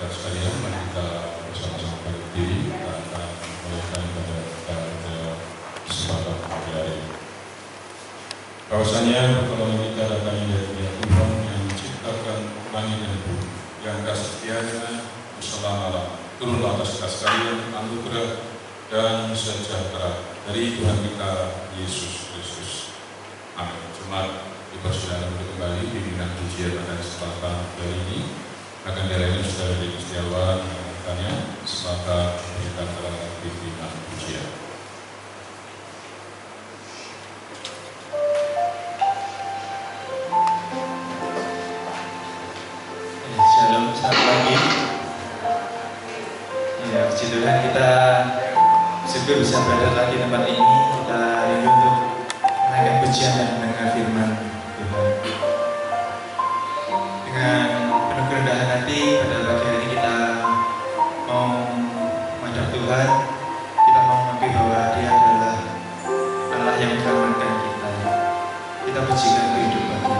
saudara sekalian, mari kita bersama-sama berdiri, kita akan memulaikan pada kesempatan pagi hari ini. Bahwasanya pertolongan kita datangnya dari Dia Tuhan yang menciptakan langit dan bumi, yang kasih setianya selama-lamanya. Turunlah atas kita sekalian anugerah dan sejahtera dari Tuhan kita Yesus Kristus. Amin. Jemaat dipersilakan untuk kembali dibimbing pujian pada kesempatan hari ini. Akan dilayani Saudara Dedi Setiawan yang akannya kesempatan kita telah dibimbing pujian. Shalom, selamat pagi. Ya, puji Tuhan, kita syukur bisa berada lagi di tempat ini. Kita rindu untuk menaikkan pujian dan mendengar firman Tuhan. Dengan penuh kerendahan hati pada pagi hari ini kita mau menghadap Tuhan. Kita mau mengakui bahwa Dia adalah Allah yang menyelamatkan kita. Kita pujikan kehidupan Dia.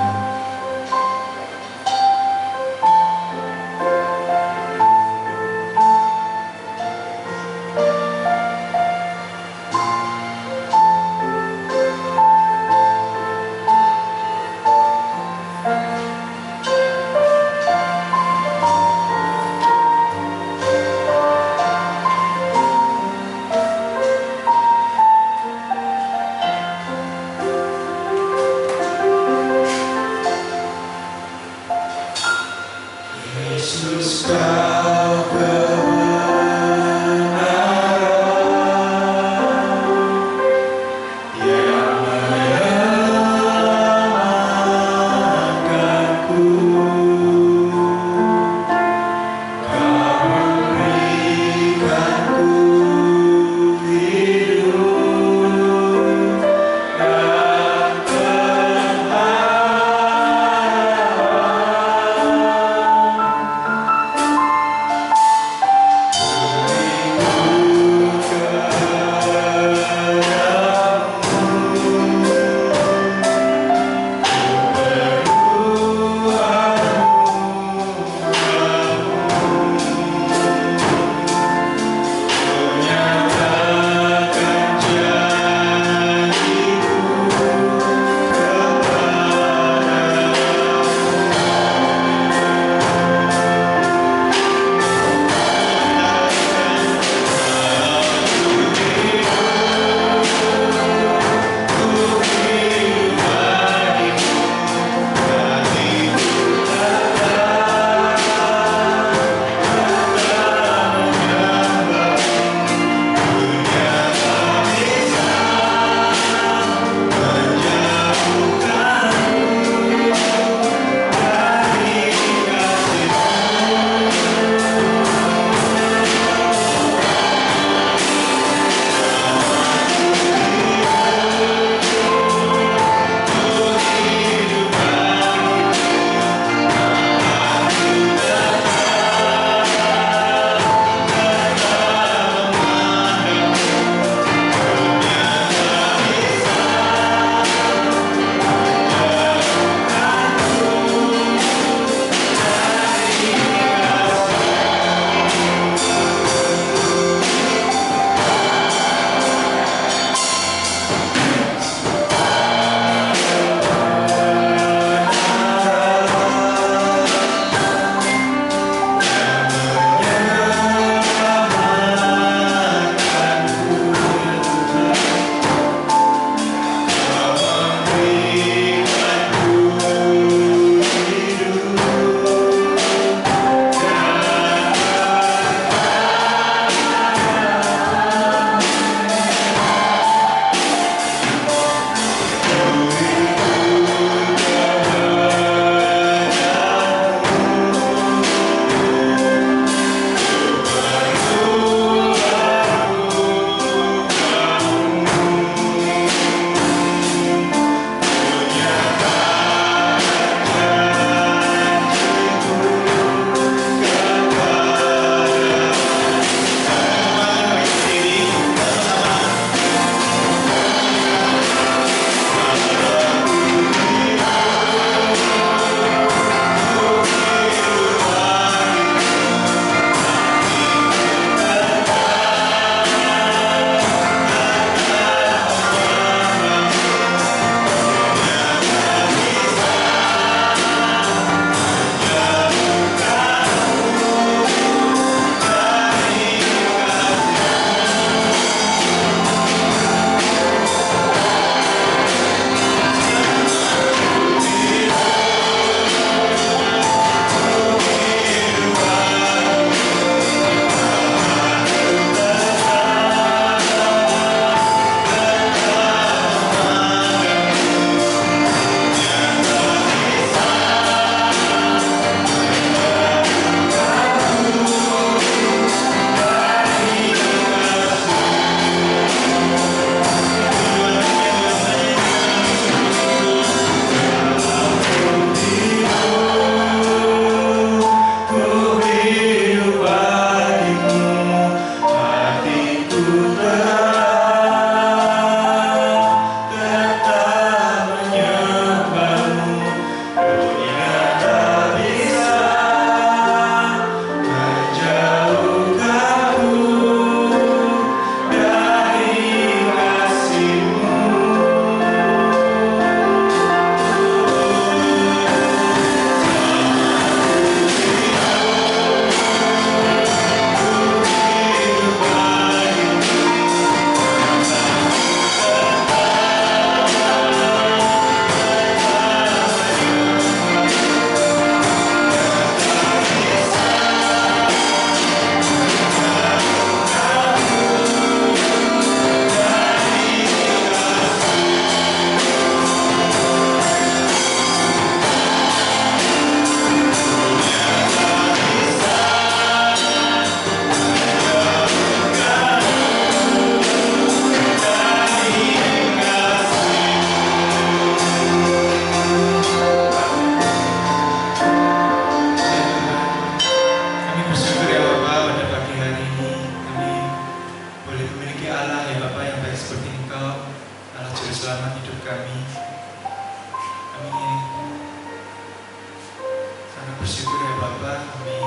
bersyukur ya Bapak, kami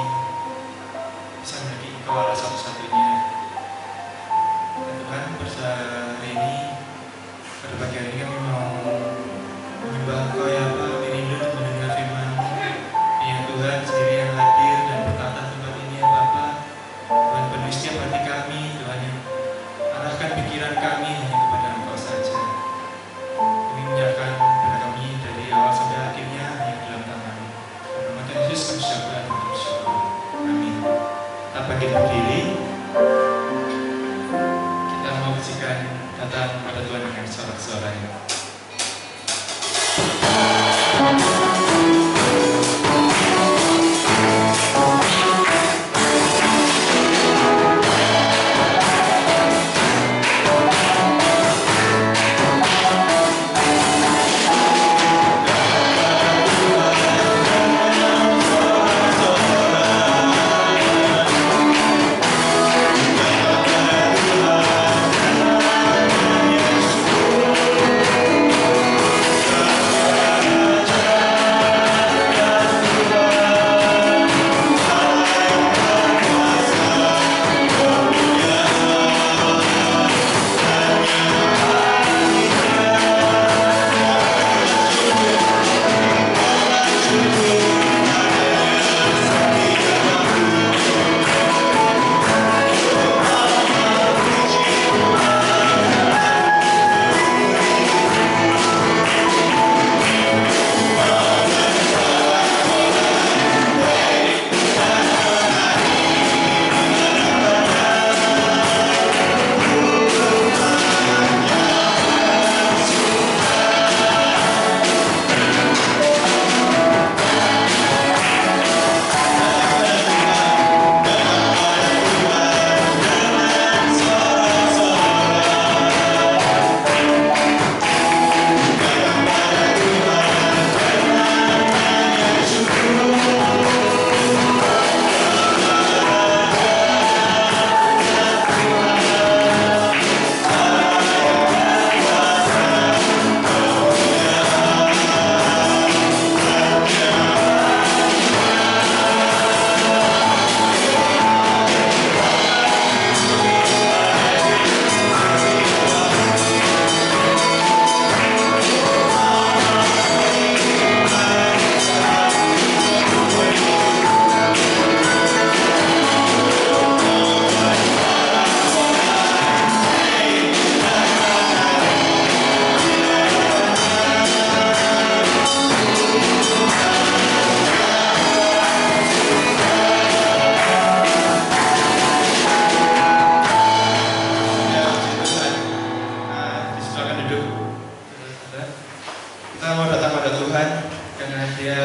bisa memiliki Engkau Allah satu-satunya. Dan Tuhan, pada hari ini, pada pagi hari ini kami mau menyembah Engkau ya Pak, kami rindu untuk mendengar firman-Mu. Ya Tuhan sendiri yang hadir dan bertata tempat ini ya Bapak. Tuhan penuhi setiap hati kami, Tuhan yang arahkan pikiran kami hanya kepada Engkau saja. Kami menyerahkan kepada kami dari awal sampai akhirnya hanya di dalam tangan-Mu. Dalam nama Tuhan Yesus kami bersyukur dan bersyukur. Amin. Kita bangkit berdiri. Kita mau bisikan datang pada Tuhan dengan sorak-sorai. Kita mau datang pada Tuhan karena Dia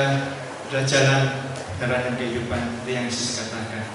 adalah jalan, kebenaran dan kehidupan seperti yang Yesus katakan.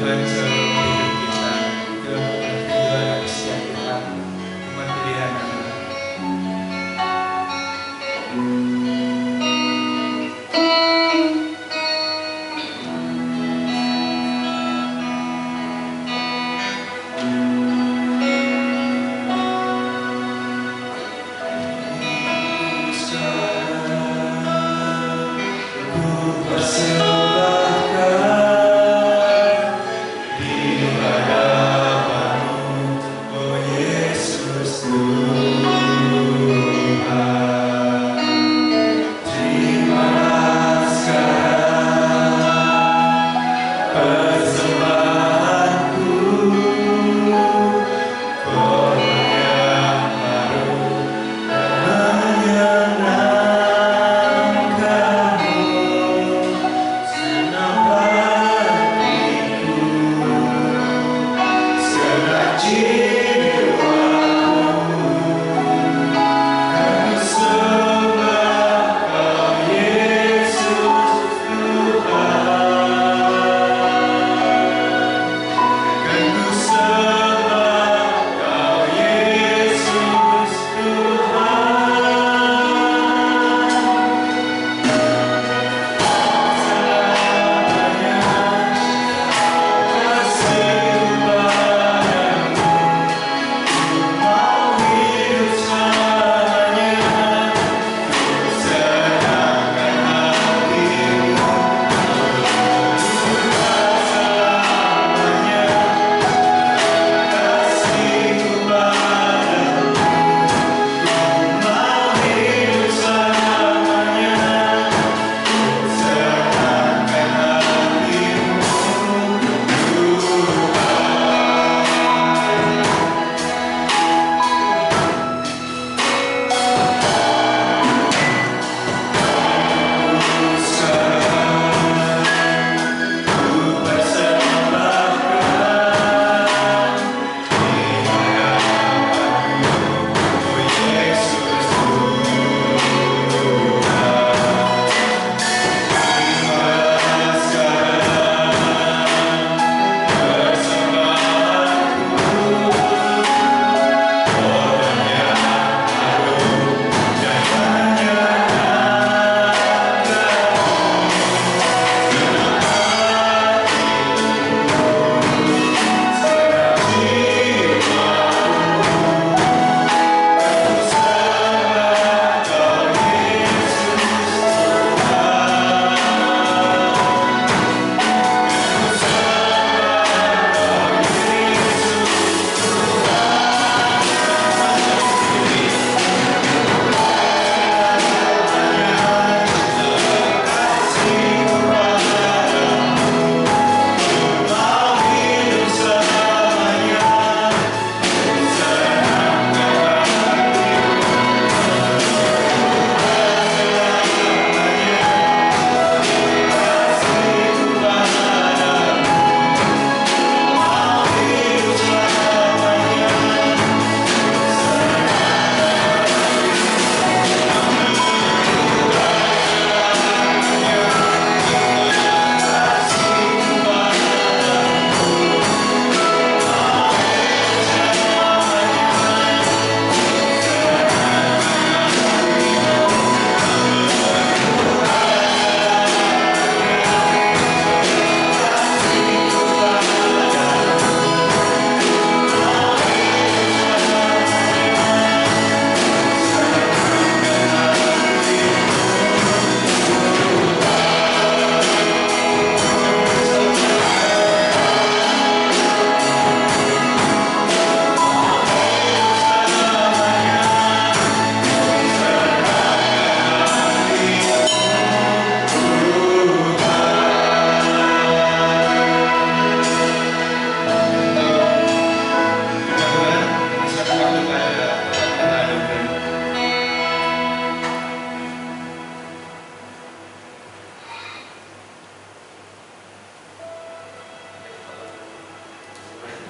Tuhan selalu hidup kita. Dalam kehidupan setiap kita, umat pilihan Allah.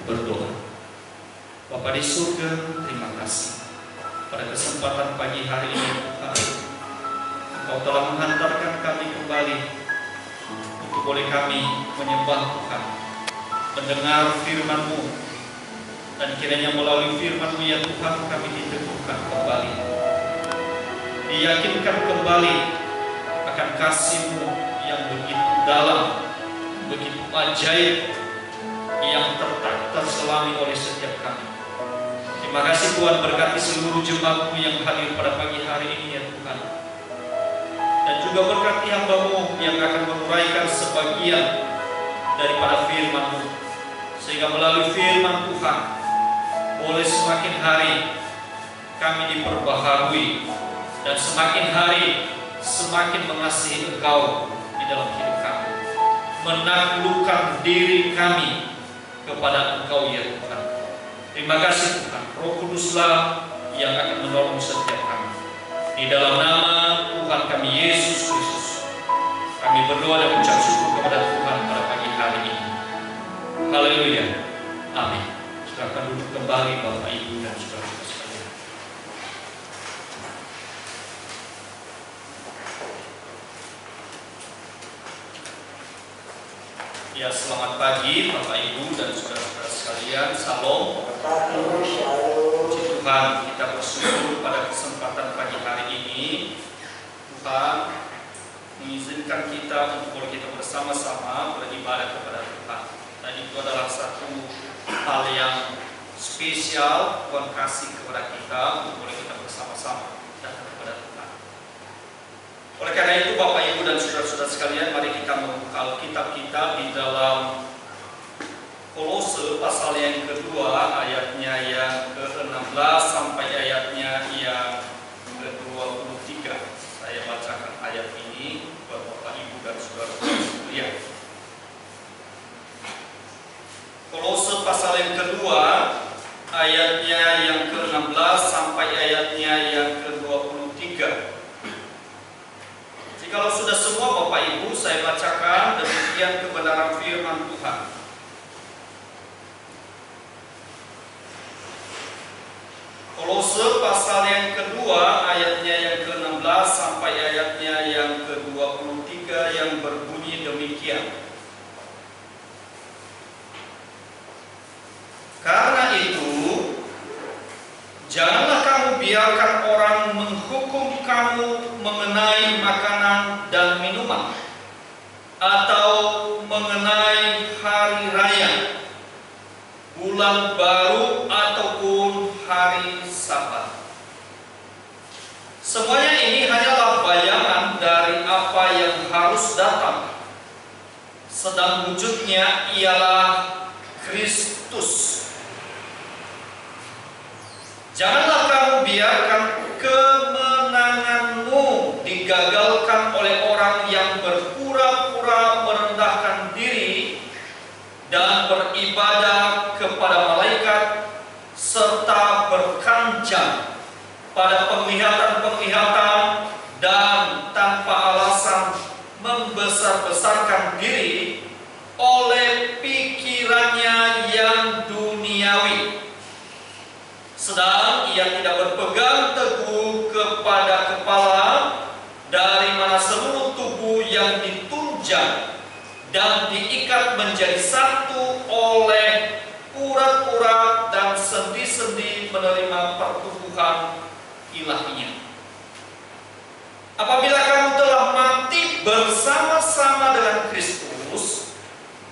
berdoa. Bapa di surga, terima kasih pada kesempatan pagi hari ini Tuhan, Engkau telah menghantarkan kami kembali untuk boleh kami menyembah Tuhan, mendengar firman-Mu, dan kiranya melalui firman-Mu ya Tuhan kami diteguhkan kembali, diyakinkan kembali akan kasih-Mu yang begitu dalam, begitu ajaib, yang terselami oleh setiap kami. Terima kasih Tuhan, berkati seluruh jemaat-Mu yang hadir pada pagi hari ini ya Tuhan, dan juga berkati hamba-Mu yang akan menguraikan sebagian daripada firman-Mu, sehingga melalui firman Tuhan boleh semakin hari kami diperbaharui, dan semakin hari semakin mengasihi Engkau di dalam hidup kami, menaklukkan diri kami kepada Engkau ya Tuhan. Terima kasih Tuhan, Roh Kuduslah yang akan menolong setiap kami. Di dalam nama Tuhan kami Yesus Kristus, kami berdoa dan ucap syukur kepada Tuhan pada pagi hari ini. Haleluya. Amin. Silakan duduk kembali Bapak Ibu dan saudara-saudara sekalian. Ya, selamat pagi Bapak Ibu dan saudara-saudara sekalian. Salam. Puji Tuhan, kita bersyukur pada kesempatan pagi hari ini. Tuhan mengizinkan kita untuk boleh kita bersama-sama beribadah kepada Tuhan. Dan itu adalah satu hal yang spesial Tuhan kasih kepada kita untuk boleh kita bersama-sama datang kepada Tuhan. Oleh karena itu Bapak Ibu dan saudara-saudara sekalian, mari kita membuka Alkitab kita di dalam Kolose pasal yang kedua, ayatnya yang ke-16 sampai ayatnya yang ke-23. Saya bacakan ayat ini buat Bapak Ibu dan saudara-saudara sekalian. Kolose pasal yang kedua, ayatnya yang ke-16 sampai ayatnya yang ke-23. Jikalau sudah semua Bapak Ibu, saya bacakan demikian kebenaran firman Tuhan. Kolose pasal yang kedua, ayatnya yang ke-16 sampai ayatnya yang ke-23 yang berbunyi demikian. Karena itu, janganlah kamu biarkan orang menghukum kamu mengenai makanan dan minuman, atau mengenai hari raya, bulan baru, ataupun hari Sabat. Semuanya ini hanyalah bayangan dari apa yang harus datang, sedang wujudnya ialah Kristus. Janganlah kamu biarkan kemenanganmu digagalkan oleh orang yang berpura-pura merendahkan diri dan beribadah kepada malaikat, serta berkanjang pada penglihatan-penglihatan dan tanpa alasan membesar-besarkan diri oleh pikirannya yang duniawi, sedang ia tidak berpegang teguh kepada kepala, dari mana seluruh tubuh yang ditunjang dan diikat menjadi satu oleh urat-urat dan sendi-sendi menerima pertumbuhan ilahinya. Apabila kamu telah mati bersama-sama dengan Kristus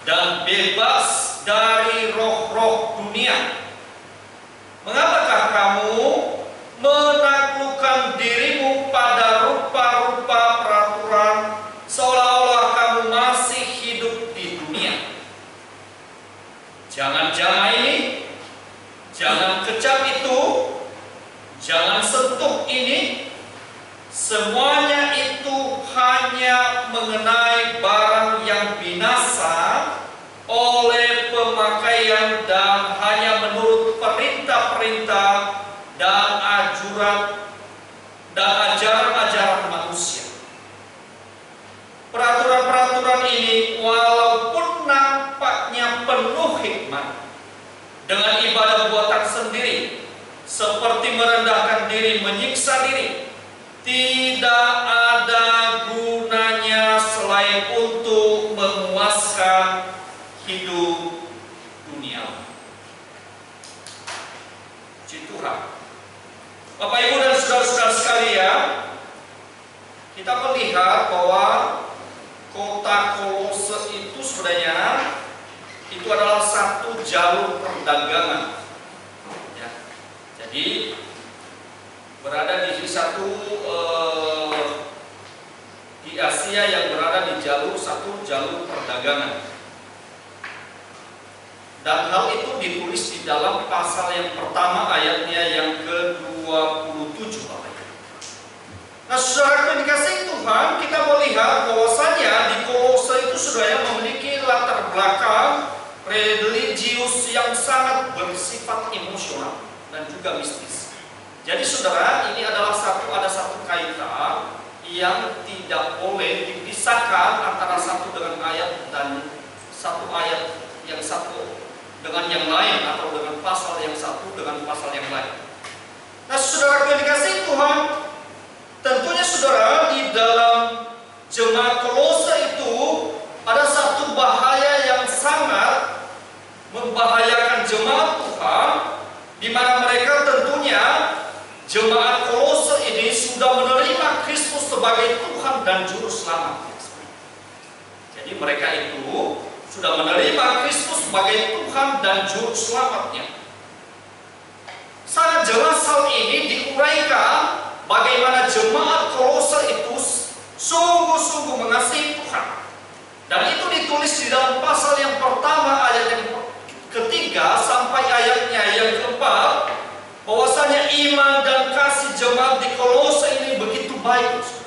dan bebas dari roh-roh dunia, mengapakah kamu menaklukkan dirimu pada rupa-rupa peraturan seolah-olah kamu masih hidup di dunia? Jangan jamah ini, jangan kecap itu, jangan sentuh ini. Semuanya itu hanya mengenai barang yang binasa oleh pemakaian dan hanya menurut perintah-perintah dan ajaran-ajaran manusia. Peraturan-peraturan ini walaupun nampaknya penuh hikmat, dengan ibadah buatan sendiri, seperti merendahkan diri, menyiksa diri, tidak ada gunanya selain untuk memuaskan hidup Bapak Ibu dan saudara-saudara sekalian, kita melihat bahwa kota Kolose itu sebenarnya itu adalah satu jalur perdagangan. Ya. Jadi berada di satu di Asia yang berada di satu jalur perdagangan. Dan hal itu ditulis di dalam pasal yang pertama ayatnya yang ke-27, Bapak Ibu. Nah, saudara yang dikasihi Tuhan, kita melihat bahwasanya di Kolose itu saudara memiliki latar belakang religius yang sangat bersifat emosional dan juga mistis. Jadi saudara, ini adalah ada satu kaitan yang tidak boleh dipisahkan antara satu dengan ayat dan satu ayat yang satu dengan yang lain, atau dengan pasal yang satu dengan pasal yang lain. Nah, saudara yang dikasihi Tuhan, tentunya saudara di dalam jemaat Kolose itu ada satu bahaya yang sangat membahayakan jemaat Tuhan, di mana mereka tentunya jemaat Kolose ini sudah menerima Kristus sebagai Tuhan dan Juru Selamat. Jadi mereka itu sudah menerima Kristus sebagai Tuhan dan Juru Selamatnya. Sangat jelas hal ini diuraikan bagaimana jemaat Kolose itu sungguh-sungguh mengasihi Tuhan. Dan itu ditulis di dalam pasal yang pertama ayat yang ketiga sampai ayatnya yang keempat, bahwasanya iman dan kasih jemaat di Kolose ini begitu baik.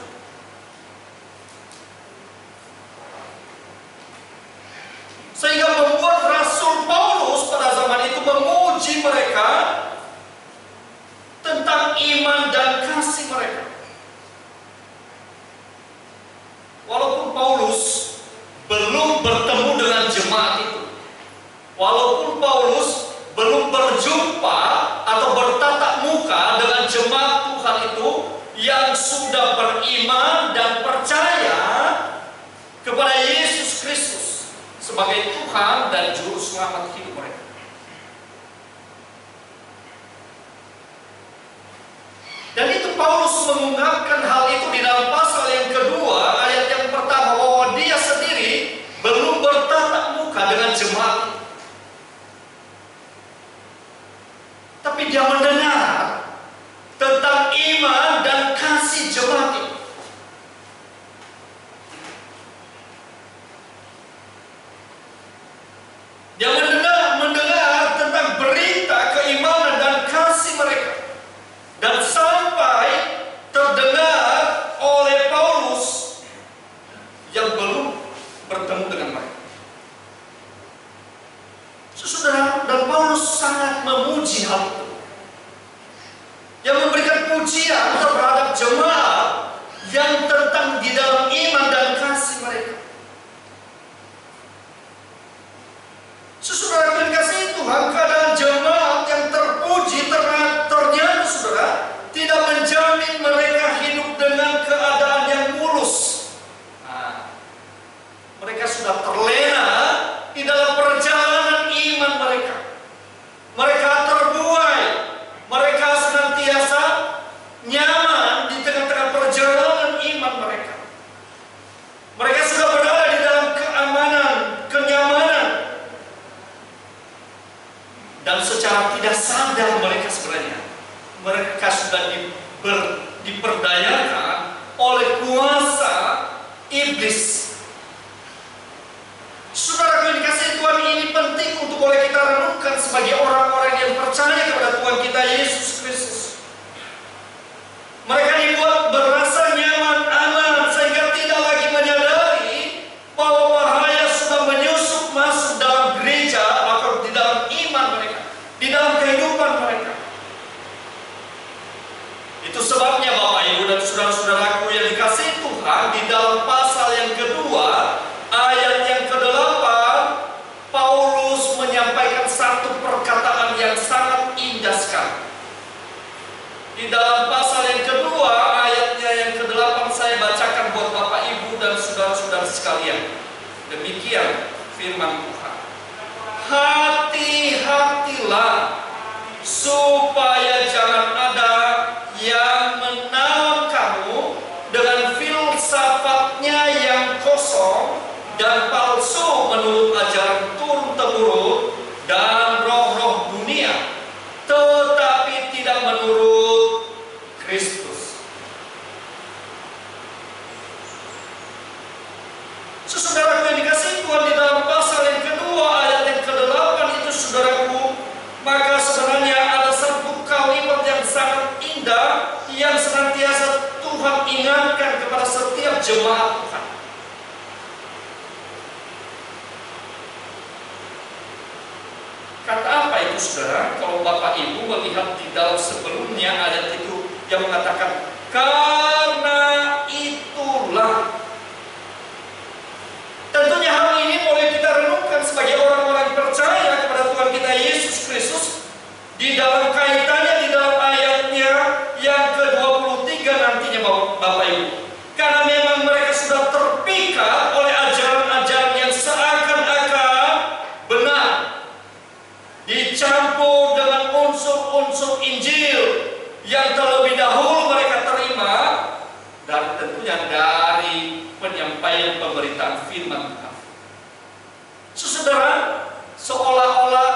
Sehingga membuat Rasul Paulus pada zaman itu memuji mereka tentang iman dan kasih mereka. Walaupun Paulus belum bertemu dengan jemaat itu, walaupun Paulus belum berjumpa atau bertatap muka dengan jemaat Tuhan itu yang sudah beriman dan percaya kepada Yesus Kristus sebagai Tuhan dan Juru Selamat hidup mereka. Dan itu Paulus mengungkapkan hal itu di dalam pasal yang kedua ayat yang pertama, bahwa dia sendiri belum bertatap muka dengan jemaat, tapi dia mendengar tentang iman dan kasih jemaat itu. Dia mendengar tentang berita keimanan dan kasih mereka. Dan sampai terdengar oleh Paulus yang belum bertemu dengan mereka. Saudara, dan Paulus sangat memuji hal itu. Yang memberikan pujian terhadap jemaat yang tentang di dalam iman dan kasih mereka. Saudara yang dikasihi Tuhan, keadaan jemaat yang terpuji ternyata saudara tidak menjamin mereka hidup dengan keadaan yang mulus. Nah, mereka sudah terlena di dalam perjalanan iman mereka. Mereka terbuai, mereka senantiasa nyaman di tengah-tengah perjalanan iman mereka. Mereka sudah berada di dalam keamanan, kenyamanan. Dan secara tidak sadar mereka sudah diperdayakan oleh kuasa iblis. Saudara yang dikasihi Tuhan, ini penting untuk boleh kita renungkan sebagai orang-orang yang percaya kepada Tuhan kita Yesus Kristus. Mereka dibuat berasa nyaman, aman, sehingga tidak lagi menyadari bahwa bahaya sudah menyusup masuk dalam gereja atau di dalam iman mereka, di dalam kehidupan mereka. Itu sebabnya Bapak Ibu dan saudara-saudaraku yang dikasihi Tuhan, di dalam pasal yang kedua ayat yang ke-8, Paulus menyampaikan satu perkataan yang sangat indah sekali. Di dalam pasal yang kedua ayatnya yang ke-8, saya bacakan buat Bapak Ibu dan saudara-saudara sekalian. Demikian firman Tuhan. Hati-hatilah supaya jangan ada dan palsu menurut ajaran turun-temurun dan roh-roh dunia, tetapi tidak menurut Kristus. Saudaraku yang dikasihi Tuhan, di dalam pasal yang kedua ayat yang ke-8 itu, saudaraku, maka sebenarnya ada satu kalimat yang sangat indah yang senantiasa Tuhan ingatkan kepada setiap jemaat Tuhan. Kata apa itu, saudara? Kalau Bapak Ibu melihat di dalam sebelumnya ayat itu yang mengatakan, karena itulah. Tentunya hal ini boleh kita renungkan sebagai orang-orang percaya kepada Tuhan kita Yesus Kristus di dalam kaitannya di dalam ayatnya yang ke-23 nantinya, Bapak Ibu. Karena memang mereka sudah terpikat oleh ajaran-ajaran yang seakan-akan benar, dicampur dengan unsur-unsur Injil yang terlebih dahulu mereka terima, dan tentunya dari penyampaian pemberitaan firman Tuhan. Saudara, seolah-olah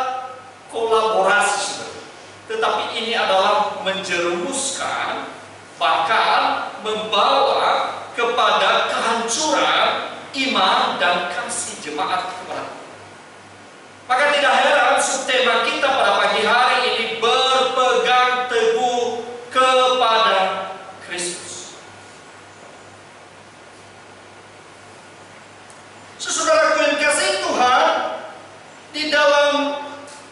kolaborasi, saudara. Tetapi ini adalah menjerumuskan, bahkan membawa kepada kehancuran iman dan kasih jemaat kepada Tuhan. Maka tidak heran subtema kita pada pagi hari ini berpegang teguh kepada Kristus. Saudaraku yang dikasihi Tuhan, di dalam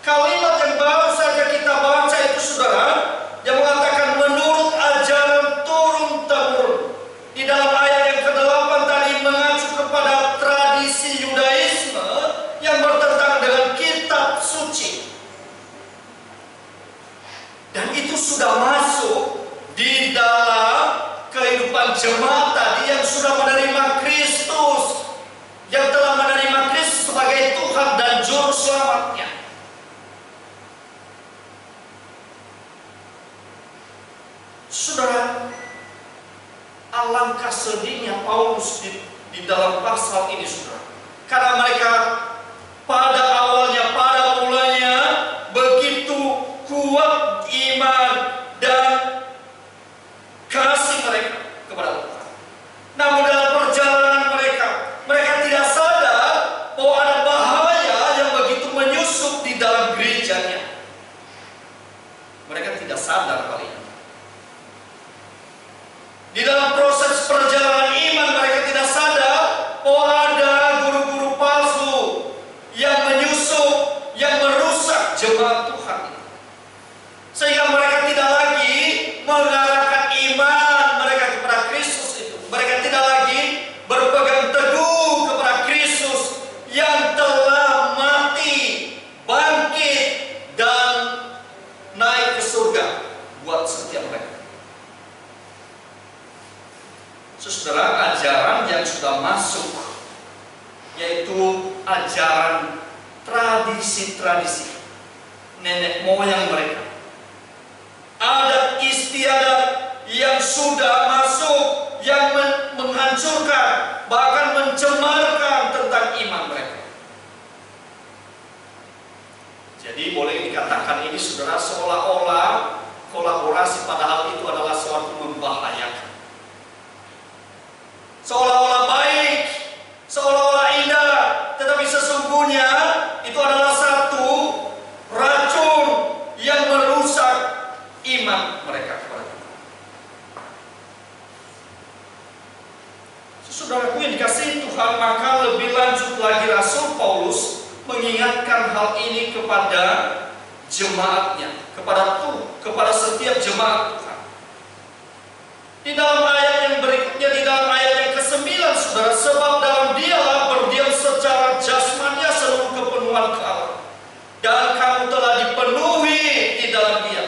kalimat yang baru saja kita baca itu, saudara, yang mengatakan menurut ajaran turun-temurun. Di dalam ayat yang ke-8 tadi mengacu kepada tradisi Yudaisme yang bertentangan dengan kitab suci. Dan itu sudah masuk di dalam kehidupan jemaat tadi yang sudah menerima Kristus, yang telah menerima Kristus sebagai Tuhan dan Juru Selamatnya. Saudara, alangkah sedihnya Paulus di dalam pasal ini, saudara. Karena mereka pada awalnya, pada mulanya begitu kuat iman dan kasih mereka kepada Tuhan. Namun dalam perjalanan mereka tidak sadar bahwa ada bahaya yang begitu menyusup di dalam gerejanya. Mereka tidak sadar kali ini. Di dalam proses perjalanan iman mereka tidak sadar bahwa ada guru-guru palsu yang menyusup, yang merusak jemaat Tuhan. Sehingga mereka tidak lagi mengarahkan iman mereka kepada Kristus itu. Mereka tidak lagi berpegang teguh kepada Kristus yang telah mati, bangkit, dan naik ke surga buat setiap mereka. Saudara, ajaran yang sudah masuk, yaitu ajaran tradisi-tradisi nenek moyang mereka, adat istiadat yang sudah masuk, yang menghancurkan, bahkan mencemarkan tentang iman mereka. Jadi boleh dikatakan ini, saudara, seolah-olah kolaborasi, padahal itu adalah suatu membahayakan. Seolah-olah baik, seolah-olah indah, tetapi sesungguhnya itu adalah satu racun yang merusak iman mereka kepada Tuhan. Saudaraku yang dikasihi Tuhan, maka lebih lanjut lagi Rasul Paulus mengingatkan hal ini kepada jemaatnya, kepada setiap jemaat Tuhan. Di dalam ayat yang berikutnya, di dalam ayat yang ke-9, saudara, sebab dalam dialah berdiam secara jasmania seluruh kepenuhan Allah, dan kamu telah dipenuhi di dalam dia.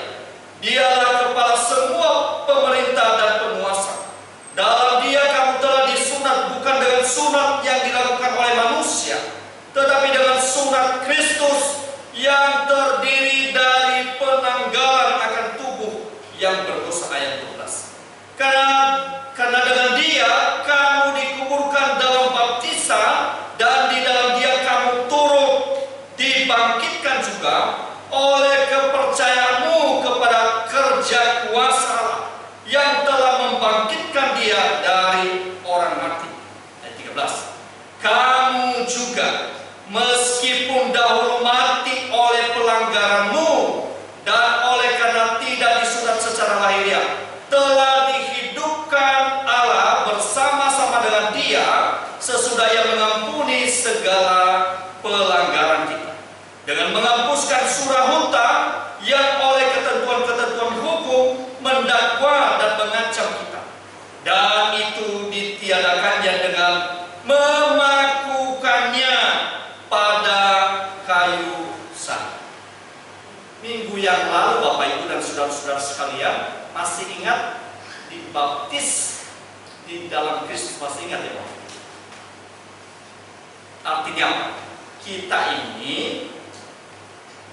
Dialah kepala semua pemerintah dan penguasa. Dalam dia kamu telah disunat, bukan dengan sunat yang dilakukan oleh manusia, tetapi dengan sunat Kristus yang terdiri dari penanggalan akan tubuh yang berdosa. Ayat 12. Karena dengan dia kamu dikuburkan dalam baptisan meskipun dahulu mati oleh pelanggaranmu dan oleh karena tidak disurat secara lahiriah, telah dihidupkan Allah bersama-sama dengan Dia sesudah Ia mengampuni segala pelanggaran kita, dengan menghapuskan surah hutang yang oleh ketentuan-ketentuan hukum mendakwa dan mengancam kita, dan itu ditiadakannya dengan memakukannya pada kayu salib. Minggu yang lalu Bapak Ibu dan saudara-saudara sekalian masih ingat dibaptis di dalam Kristus, masih ingat ya Bapak? Artinya apa? Kita ini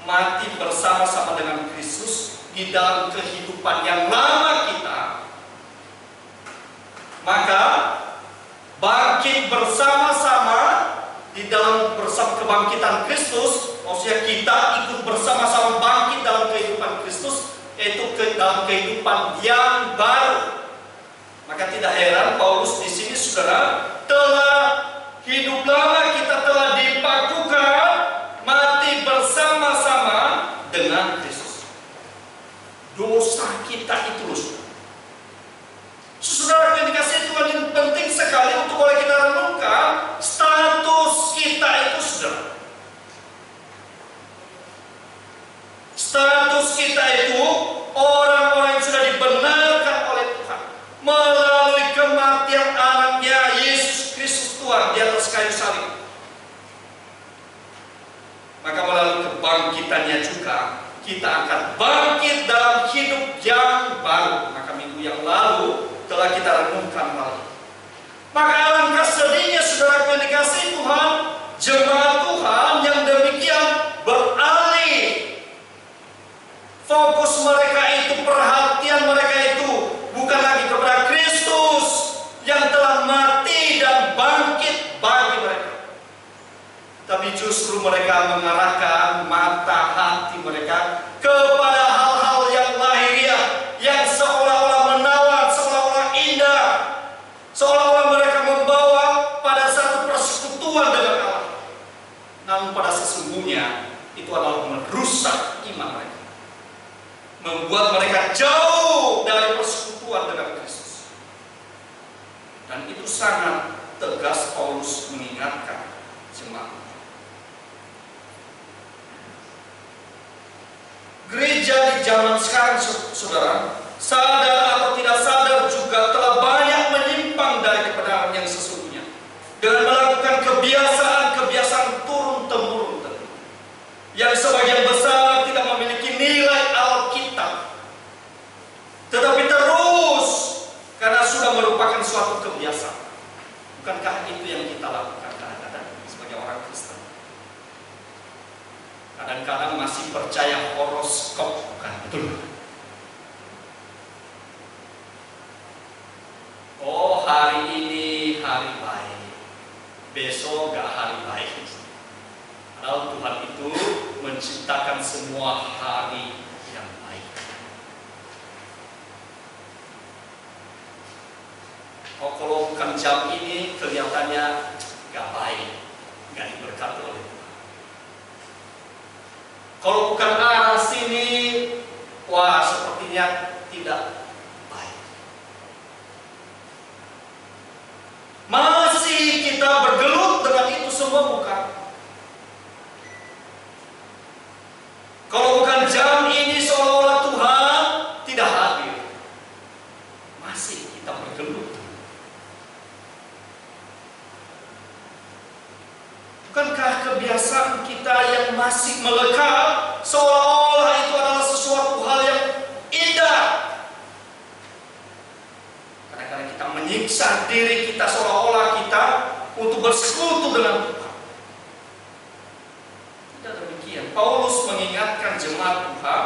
mati bersama-sama dengan Kristus di dalam kehidupan yang lama kita, maka bangkit bersama-sama di dalam bersama kebangkitan Kristus. Maksudnya kita ikut bersama-sama bangkit dalam kehidupan Kristus, yaitu dalam kehidupan yang baru. Maka tidak heran Paulus di sini, saudara, telah hidup lama kita telah dipakukan mati bersama-sama dengan Kristus. Dosa kita itu loh, saudara, yang dikasih Tuhan, yang penting sekali untuk boleh kita renungkan status kita itu, saudara. Status kita itu orang-orang yang sudah dibenarkan oleh Tuhan melalui kematian anaknya Yesus Kristus Tuhan di atas kayu salib. Maka melalui kebangkitannya juga kita akan bangkit dalam hidup yang baru. Maka minggu yang lalu telah kita renungkan hal ini. Maka alangkah sedihnya saudara yang dikasihi Tuhan, jemaat Tuhan yang demikian beralih fokus mereka itu, perhatian mereka itu bukan lagi kepada Kristus yang telah mati dan bangkit bagi mereka, tapi justru mereka mengarahkan mata hati mereka kepada hal-hal yang lahiriah, yang seolah-olah menawan, seolah-olah indah, seolah-olah mereka membawa pada satu persekutuan dengan Allah. Namun pada sesungguhnya itu adalah merusak iman mereka, membuat mereka jauh dari persekutuan dengan Kristus. Dan itu sangat tegas Paulus mengingatkan jemaat. Gereja di zaman sekarang, saudara, sadar atau tidak sadar juga telah banyak menyimpang dari kebenaran yang sesungguhnya dengan melakukan kebiasaan-kebiasaan turun-temurun yang sebagian besar tidak memiliki nilai Alkitab, tetapi terus karena sudah merupakan suatu kebiasaan. Bukankah itu yang kita lakukan kadang-kadang sebagai orang Kristen? Kadang-kadang masih percaya horoskop, bukan betul? Oh, hari ini hari baik, besok gak hari baik. Padahal Tuhan itu menciptakan semua hari yang baik. Oh, kalau bukan jam ini kelihatannya gak baik, gak diberkati oleh Tuhan. Kalau bukan arah sini, wah sepertinya tidak baik. Masih kita bergelut dengan itu semua, bukan? Kalau bukan jam ini seolah-olah Tuhan tidak hadir. Masih kita bergelut. Bukankah kebiasaan kita yang masih melekat seolah-olah itu adalah sesuatu hal yang indah? Kadang-kadang kita menyiksa diri kita seolah-olah kita untuk bersekutu dengan Tuhan. Tidak demikian. Paulus mengingatkan jemaat Tuhan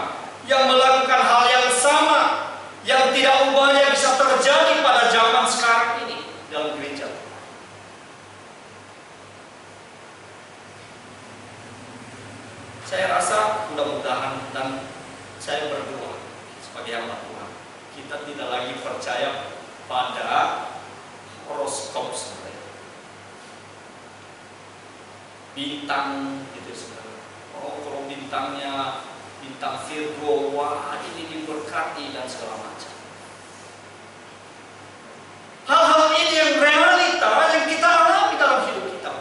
yang melakukan hal yang sama, yang tidak ubahnya bisa terjadi pada zaman sekarang ini dalam gereja. Saya rasa mudah-mudahan dan saya berdoa sebagai hamba Tuhan, kita tidak lagi percaya pada horoskop sebenarnya. bintang gitu saudara. Oh kalau bintangnya bintang Virgo, wah ini diberkati dan segala macam. Hal-hal ini yang realita yang kita alami dalam hidup kita.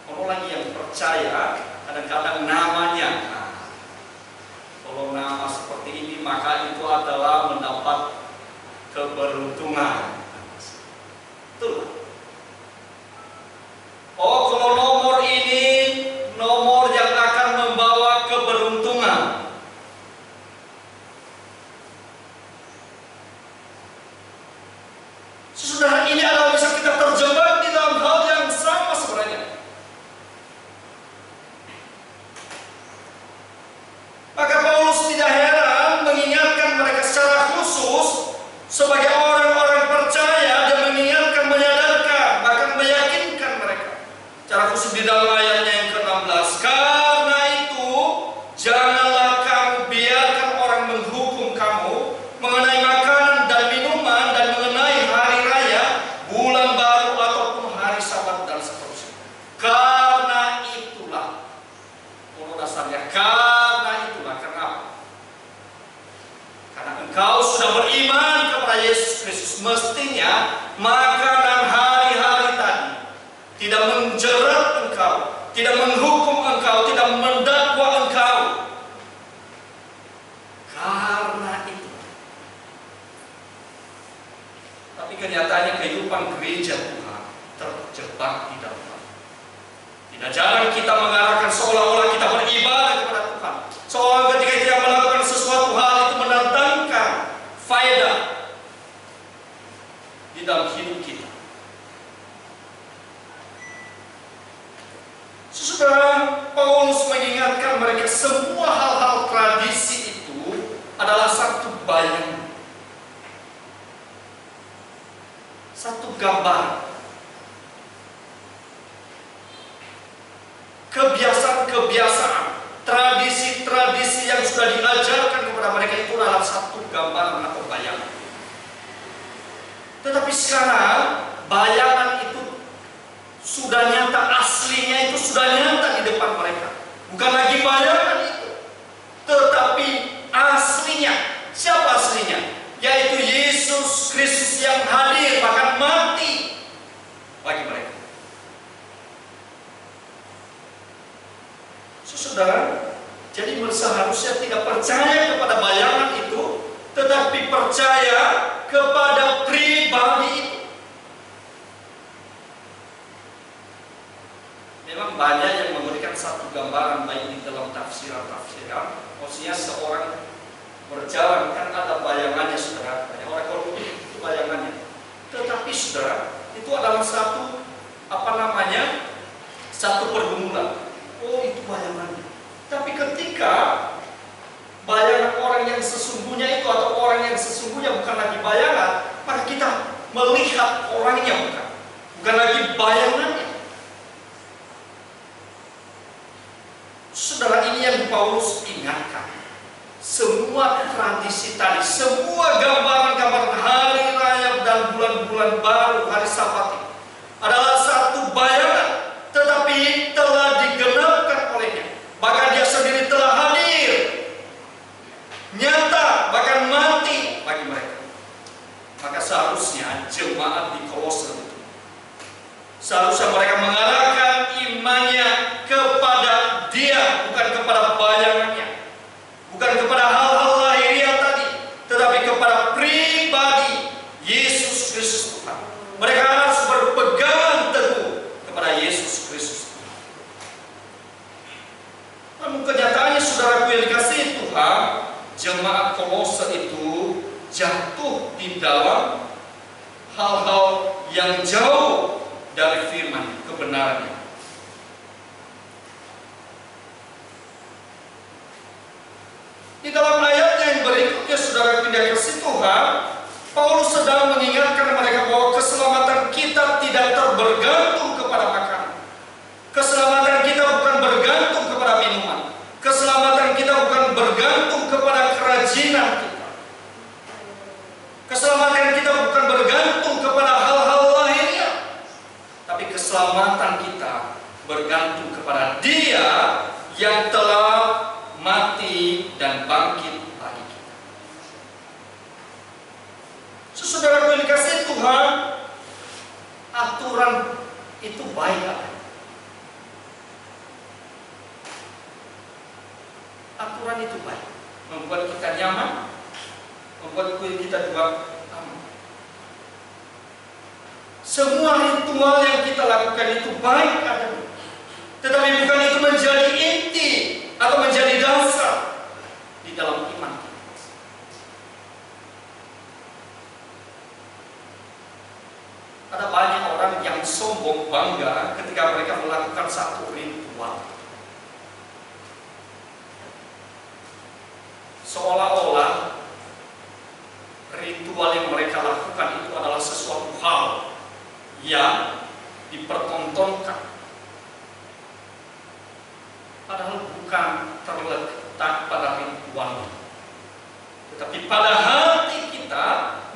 Kalau lagi yang percaya, kadang-kadang namanya, kalau nama seperti ini maka itu adalah mendapat keberuntungan. Betul. Oh, kalau nomor ini nomor yang akan membawa keberuntungan. Saudara, ini adalah bisa kita terjebak di dalam hal yang sama sebenarnya. Maka Paulus tidak heran mengingatkan mereka secara khusus sebagai orang-orang percaya dan mengingatkan, menyadarkan, bahkan meyakinkan mereka. Secara khusus di dalam ayatnya yang ke-16, karena itu janganlah kamu biarkan orang menghukum kamu mengenai makanan dan minuman dan mengenai hari raya, bulan baru ataupun hari Sabat dan seterusnya. Karena itulah, menurut dasarnya karena itulah, kenapa? Karena engkau sudah beriman kepada Yesus Kristus, mestinya makanan hari-hari tadi tidak menjerat engkau, tidak menghukum engkau, tidak mendakwa engkau. Karena itu. Tapi kenyataannya kehidupan gereja Tuhan terjebak di dalam. Tidak jarang kita mengarahkan seolah-olah kita beribadah kepada Tuhan. Seolah ketika kita melakukan sesuatu hal itu mendatangkan faedah di dalam hidup kita. Saudara, Paulus mengingatkan mereka semua hal-hal tradisi itu adalah satu bayangan, satu gambar. Kebiasaan-kebiasaan, tradisi-tradisi yang sudah diajarkan kepada mereka itu adalah satu gambaran atau bayangan. Tetapi sekarang bayangan itu sudah nyata, aslinya itu sudah nyata di depan mereka. Bukan lagi bayangan itu, tetapi aslinya. Siapa aslinya? Yaitu Yesus Kristus yang hadir bahkan mati bagi mereka. Saudara, jadi seharusnya tidak percaya kepada bayangan itu, tetapi percaya kepada pribadi itu. Memang banyak yang memberikan satu gambaran baik di dalam tafsiran-tafsiran. Maksudnya seorang berjalan kan ada bayangannya, saudara. Banyak orang kalau itu bayangannya. Tetapi saudara, itu adalah satu satu pergumulan. Oh, itu bayangannya. Tapi ketika bayangan orang yang sesungguhnya itu atau orang yang sesungguhnya bukan lagi bayangan, maka kita melihat orangnya bukan lagi bayangannya. Saudara, ini yang Paulus ingatkan. Semua tradisi tadi, semua gambaran-gambaran hari raya dan bulan-bulan baru, hari Sabat adalah satu bayangan, tetapi telah digenapkan olehnya. Bahkan dia sendiri telah hadir, nyata, bahkan mati bagi mereka. Maka seharusnya jemaat di Kolose itu, seharusnya mereka mengarahkan imannya kepada Dia, bukan kepada bayangannya, bukan kepada hal-hal lahiriah tadi, tetapi kepada pribadi Yesus Kristus Tuhan. Mereka harus berpegang teguh kepada Yesus Kristus. Namun kenyataannya, saudaraku yang dikasihi Tuhan, jemaat Kolose itu jatuh di dalam hal-hal yang jauh dari firman kebenarannya. Di dalam ayatnya yang berikutnya, saudara yang dikasihi Tuhan, Paulus sedang mengingatkan mereka bahwa keselamatan kita tidak bergantung kepada makanan. Keselamatan kita bukan bergantung kepada minuman. Keselamatan kita bukan bergantung kepada kerajinan kita. Keselamatan kita bukan bergantung kepada hal-hal lahiriah. Tapi keselamatan kita bergantung kepada Dia yang telah mati dan bangkit bagi kita. Saudaraku yang dikasihi Tuhan, aturan itu baik adanya. Aturan itu baik, membuat kita nyaman, membuat kita juga aman. Semua ritual yang kita lakukan itu baik adanya, tetapi bukan itu menjadi inti atau menjadi dasar di dalam iman kita. Ada banyak orang yang sombong bangga ketika mereka melakukan satu ritual, seolah-olah ritual yang mereka lakukan itu adalah sesuatu hal yang dipertontonkan, padahal bukan terletak pada ritual, tetapi pada hati kita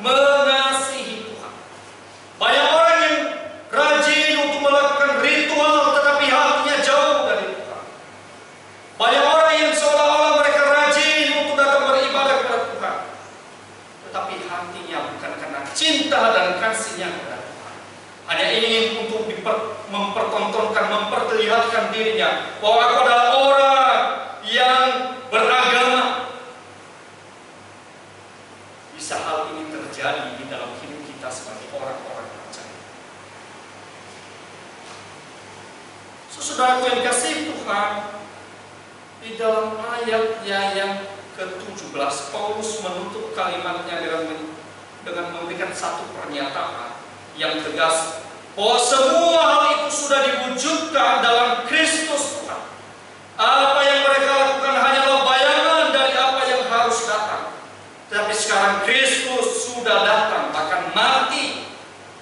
mengasihi Tuhan. Banyak orang yang rajin untuk melakukan ritual, tetapi hatinya jauh dari Tuhan. Banyak orang yang seolah-olah mereka rajin untuk datang beribadah kepada Tuhan, tetapi hatinya bukan karena cinta dan kasihnya kepada Tuhan. Hanya ingin untuk mempertontonkan, memperlihatkan dirinya bahwa aku adalah orang yang beragama. Bisa hal ini terjadi di dalam hidup kita sebagai orang-orang percaya. Saudaraku yang dikasihi Tuhan, di dalam ayatnya yang ke-17, Paulus menutup kalimatnya dengan memberikan satu pernyataan yang tegas bahwa semua hal itu sudah diwujudkan dalam Kristus Tuhan. Apa yang mereka lakukan hanyalah bayangan dari apa yang harus datang. Tetapi sekarang Kristus sudah datang, bahkan mati,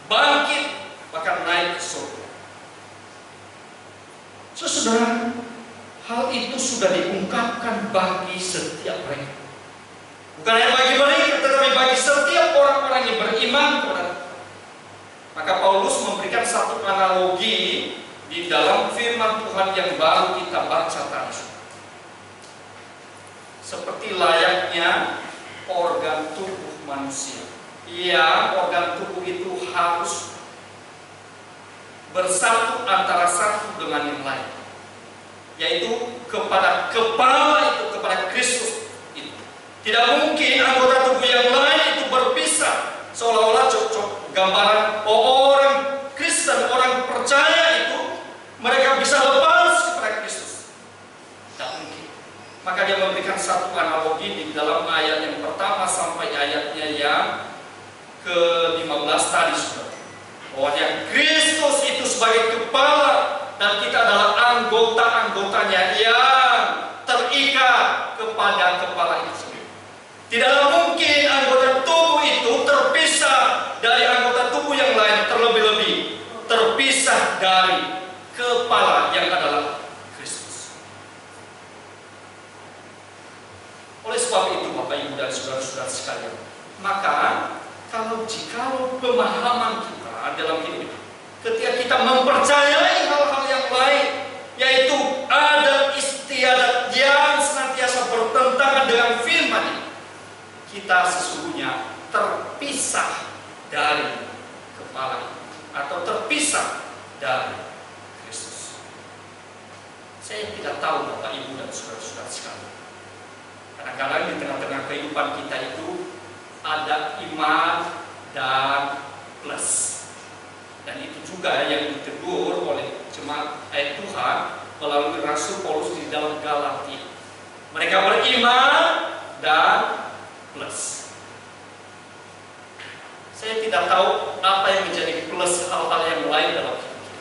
bangkit, bahkan naik ke surga. Saudara, hal itu sudah diungkapkan bagi setiap mereka. Bukan hanya bagi mereka, tetapi bagi setiap orang-orang yang beriman kepada Tuhan. Maka Paulus memberikan satu analogi di dalam firman Tuhan yang baru kita baca tadi. Seperti layaknya organ tubuh manusia. Iya, organ tubuh itu harus bersatu antara satu dengan yang lain, yaitu kepada kepala itu, kepada Kristus itu. Tidak mungkin anggota tubuh yang lain itu berpisah, seolah-olah cocok gambaran orang Kristen, orang percaya itu mereka bisa lepas kepada Kristus. Tidak mungkin. Maka dia memberikan satu analogi di dalam ayat yang pertama sampai ayatnya yang ke-15 tadi, saudara. Bahwanya Kristus itu sebagai kepala dan kita adalah anggota-anggotanya yang terikat kepada kepala itu sendiri. Tidaklah mungkin anggota tubuh itu terpisah dari anggota tubuh yang lain, terlebih-lebih terpisah dari kepala yang adalah Kristus. Oleh sebab itu, Bapak Ibu dan saudara-saudara sekalian, maka jikalau pemahaman kita dalam hidup ini, ketika kita mempercayai hal-hal yang lain, yaitu adat istiadat yang senantiasa bertentangan dengan firman ini, kita sesungguhnya terpisah dari kepala atau terpisah dari Kristus. Saya tidak tahu Bapak Ibu dan saudara-saudara sekalian, kadang-kadang di tengah-tengah kehidupan kita itu ada iman dan plus. Dan itu juga yang ditegur oleh jemaat Tuhan melalui Rasul Paulus di dalam Galatia. Mereka beriman dan plus. Saya tidak tahu apa yang menjadi plus hal-hal yang lain dalam hidup kita.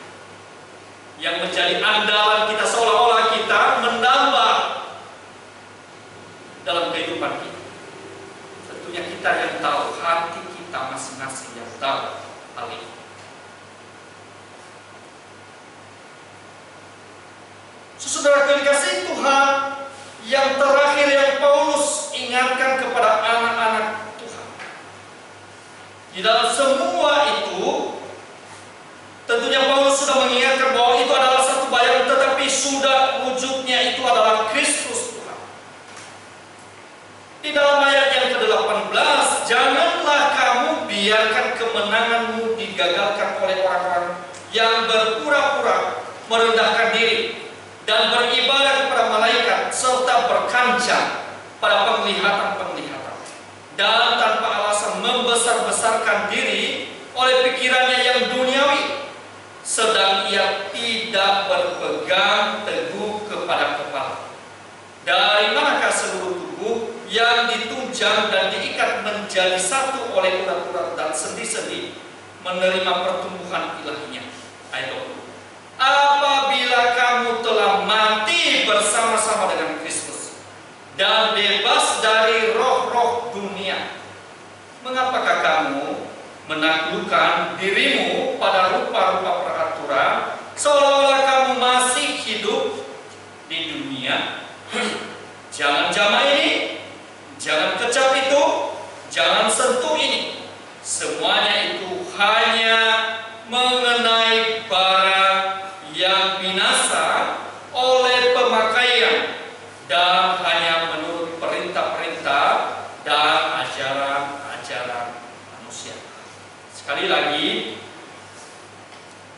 Yang menjadi andalan kita seolah-olah kita menambah dalam kehidupan kita. Tentunya kita yang tahu, hati kita masing-masing yang tahu hal ini. Saudara yang dikasihi Tuhan, yang terakhir yang Paulus ingatkan kepada anak-anak Tuhan, di dalam semua itu tentunya Paulus sudah mengingatkan sudah wujudnya itu adalah Kristus Tuhan. Di dalam ayat yang ke-18, janganlah kamu biarkan kemenanganmu digagalkan oleh orang-orang yang berpura-pura merendahkan diri dan beribadah kepada malaikat serta berkancang pada penglihatan-penglihatan dan tanpa alasan membesar-besarkan diri oleh pikirannya yang duniawi, sedang ia tidak berpegang teguh kepada kepala. Dari manakah seluruh tubuh yang ditunjang dan diikat menjadi satu oleh urat-urat dan sendi-sendi menerima pertumbuhan ilahinya? Ayat 20. Apabila kamu telah mati bersama-sama dengan Kristus dan bebas dari roh-roh dunia, mengapakah kamu menaklukkan dirimu pada rupa-rupa peraturan seolah-olah kamu masih hidup di dunia? Jangan jamah ini, jangan kecap itu, jangan sentuh ini. Semuanya itu hanya mengenai barang yang binasa oleh pemakaian dan hanya menurut perintah-perintah dan ajaran-ajaran manusia. Sekali lagi,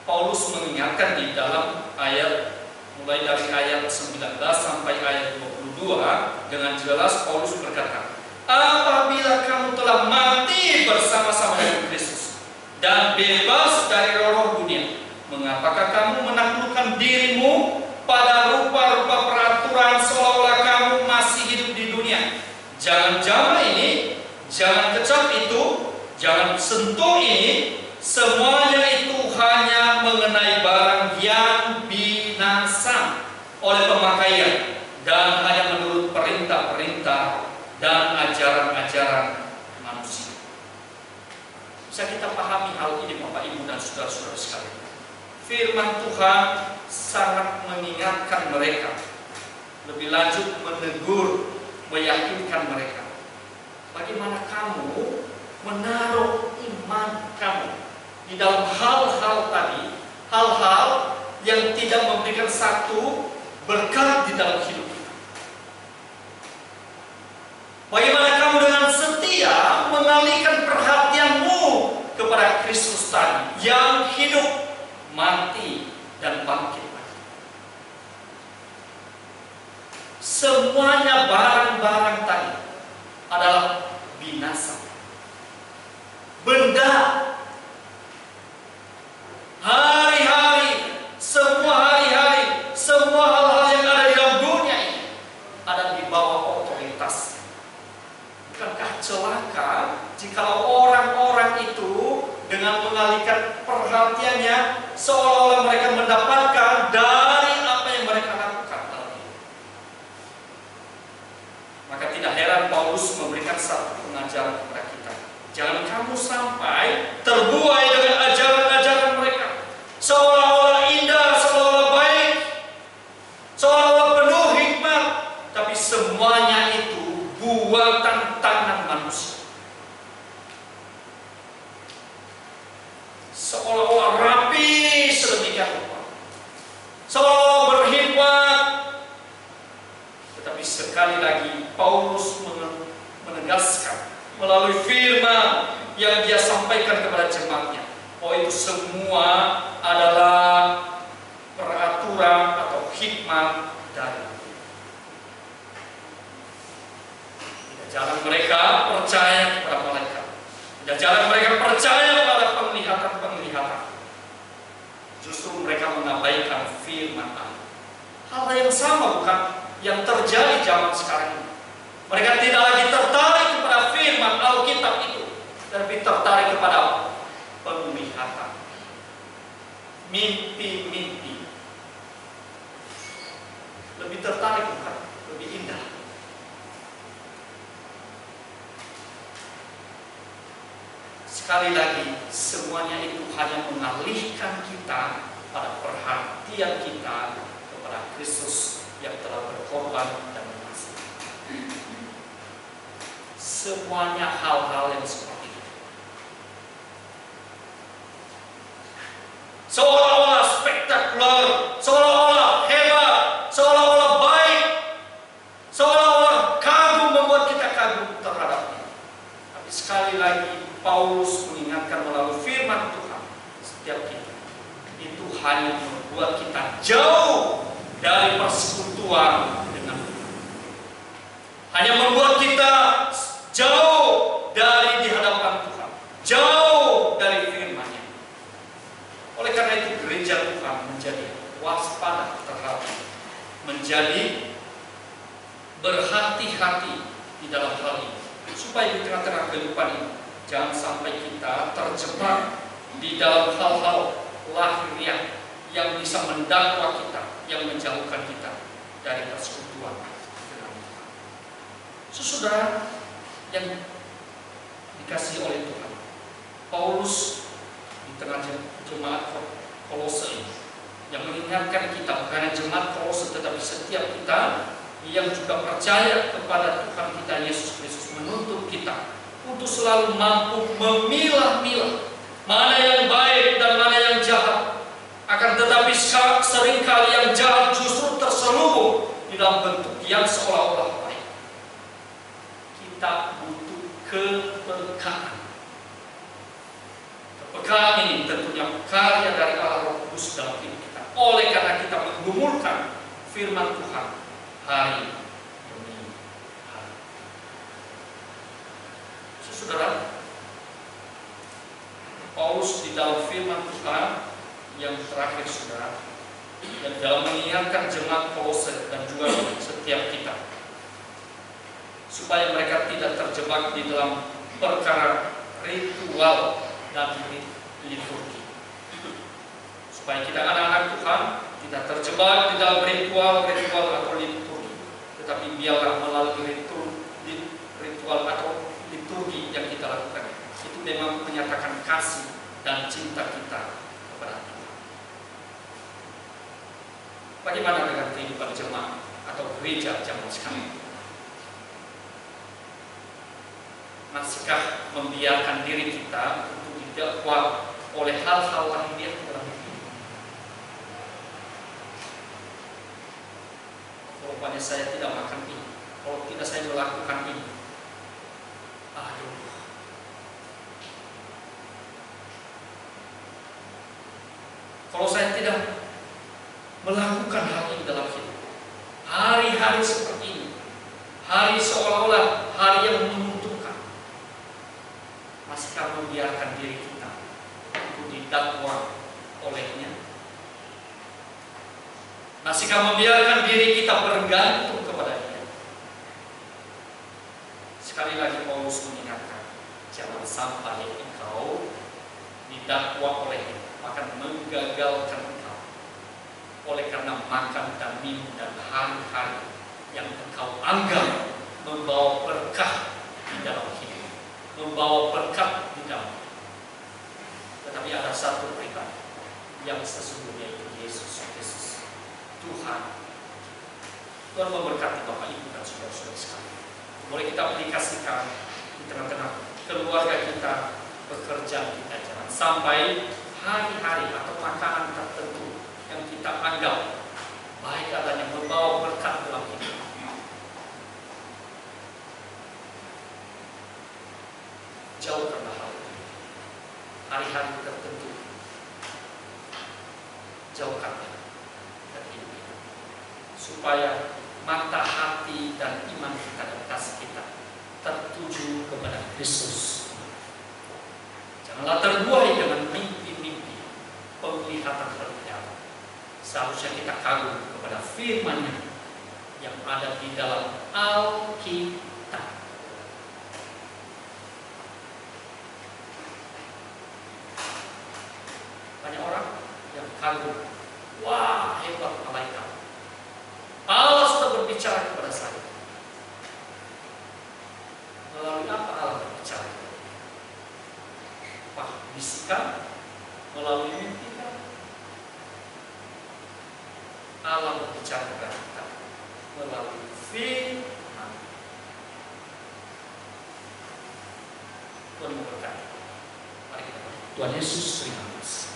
Paulus mengingatkan di dalam ayat mulai dari ayat 19 sampai ayat 22 dengan jelas Paulus berkata, apabila kamu telah mati bersama-sama dengan Kristus dan bebas dari roh dunia, mengapakah kamu menaklukkan dirimu pada rupa-rupa peraturan seolah-olah kamu masih hidup di dunia? Jangan jamah ini, jangan kecap itu, jangan sentuh ini. Semuanya itu hanya mengenai barang yang binasa oleh pemakaian dan hanya menurut perintah-perintah dan ajaran-ajaran manusia. Bisa kita pahami hal ini, Bapak, Ibu, dan saudara-saudara sekalian. Firman Tuhan sangat mengingatkan mereka, lebih lanjut menegur, meyakinkan mereka. Bagaimana kamu menaruh iman kamu di dalam hal-hal tadi, hal-hal yang tidak memberikan satu berkat di dalam hidup kita. Bagaimana kamu dengan setia mengalihkan perhatianmu kepada Kristus tadi yang hidup, mati, dan bangkit lagi. Semuanya barang-barang tadi adalah binasa. Benda, hari-hari, semua hari-hari, semua hal-hal yang ada di dalam dunia ini ada di bawah otoritas. Bukankah celaka jikalau orang-orang itu dengan mengalihkan perhatiannya seolah-olah mereka mendapatkan dari apa yang mereka lakukan dalam hidup. Maka tidak heran Paulus memberikan satu pengajaran kepada kita. Jangan kamu sampai terbuai dengan ajaran-ajaran mereka, seolah-olah indah, seolah-olah baik, seolah-olah penuh hikmat, tapi semuanya itu buatan tangan manusia. Seolah-olah rapi sedemikian rupa, seolah-olah berhikmat, tetapi sekali lagi Paulus menegaskan melalui firman yang dia sampaikan kepada jemaatnya, bahwa itu semua adalah peraturan atau hikmat dari Allah. Tidak jalan mereka percaya kepada malaikat, tidak jalan mereka percaya pada penglihatan-penglihatan. Justru mereka mengabaikan firman Allah. Hal yang sama bukan yang terjadi zaman sekarang ini. Mereka tidak lagi tertarik kepada firman Alkitab itu, tapi tertarik kepada penglihatan, mimpi-mimpi. Lebih tertarik bukan? Lebih indah. Sekali lagi, semuanya itu hanya mengalihkan kita pada perhatian kita kepada Kristus yang telah berkorban dan mengasihi. Semuanya hal-hal yang seperti itu. Seolah-olah spektakuler, seolah-olah hebat, hanya membuat kita jauh dari persekutuan dengan Tuhan. Hanya membuat kita jauh dari di hadapan Tuhan, jauh dari firman-Nya. Oleh karena itu gereja Tuhan menjadi waspada terhadap, menjadi berhati-hati di dalam hal ini, supaya di tengah-tengah kehidupan ini jangan sampai kita terjebak di dalam hal-hal lahiriah yang bisa mendakwa kita, yang menjauhkan kita dari persekutuan dengan Tuhan. Saudara yang dikasihi oleh Tuhan, Paulus di tengah jemaat Kolose ini yang mengingatkan kita, bukan jemaat Kolose tetapi setiap kita yang juga percaya kepada Tuhan kita Yesus Kristus, menuntut kita untuk selalu mampu memilah-milah mana yang baik dan mana yang jahat. Akan tetapi seringkali yang jahat justru terselubung di dalam bentuk yang seolah-olah baik. Kita butuh kepekaan. Kepekaan ini tentunya karya dari Allah Roh Kudus dalam hidup kita. Oleh karena kita menggumulkan firman Tuhan hari demi hari. Saudara, Paulus di dalam firman Tuhan yang terakhir, saudara, dan dalam mengingatkan jemaat Kolose dan juga setiap kita, supaya mereka tidak terjebak di dalam perkara ritual dan liturgi. Supaya kita anak-anak Tuhan tidak terjebak di dalam ritual atau liturgi, tetapi biarlah melalui ritual atau liturgi yang kita lakukan itu memang menyatakan kasih dan cinta kita kepada Tuhan. Bagaimana dengan kehidupan jemaat atau gereja zaman sekarang? Masihkah membiarkan diri kita untuk didakwa oleh hal-hal lahiriah dalam hidup? Kalau saya tidak makan ini, kalau tidak saya melakukan ini, kalau saya tidak melakukan hal ini dalam hidup, hari-hari seperti ini, hari seolah-olah hari yang menguntungkan, masihkah membiarkan diri kita untuk didakwa olehnya? Masihkah membiarkan diri kita bergantung kepada Dia? Sekali lagi Paulus mengingatkan, jangan sampai engkau didakwa olehnya, akan menggagalkan engkau oleh karena makan dan minum dan hari-hari yang engkau anggap membawa berkah di dalam hidup, membawa berkat di dalam. Tetapi ada satu pribadi yang sesungguhnya itu Yesus Kristus, Tuhan. Tuhan memberkati Bapak Ibu dan saudara-saudara sekalian. Boleh kita aplikasikan di tengah-tengah keluarga kita, pekerjaan kita. Jangan sampai hari-hari atau makanan tertentu yang kita anggap baik adanya membawa berkat dalam hidup, jauhkanlah hal itu. Hari-hari tertentu jauhkanlah dari hidup kita, supaya mata hati dan iman kita dan kasih kita tertuju kepada Kristus. Janganlah terbuai dengan mimpi-mimpi penglihatan terlihat. Seharusnya kita kagum kepada firman-Nya yang ada di dalam Alkitab. Banyak orang yang kagum, wah hebat malaikat, Allah sudah berbicara kepada saya. Melalui apa Allah berbicara? Wah, bisikan, melalui mimpi kan? Allah berbicara kepada kita melalui firman. Tuhan memberkati. Mari kita berdoa. Tuhan Yesus, terima kasih.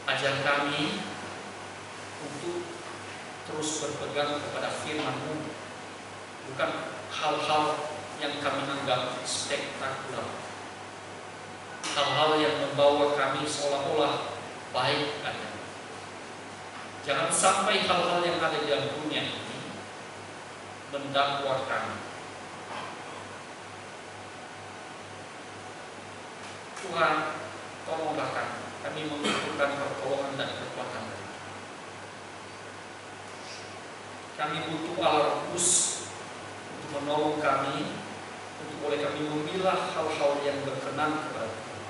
Ajar kami untuk terus berpegang kepada firman-Mu, bukan hal-hal yang kami anggap spektakuler, hal-hal yang membawa kami seolah-olah baik adanya, Jangan sampai hal-hal yang ada di dalam dunia ini mendakwakan. Tuhan, tolonglah kami membutuhkan pertolongan dan kekuatan. Kami butuh Allah Kudus untuk menolong kami, untuk boleh kami memilah hal-hal yang berkenan kepada Tuhan.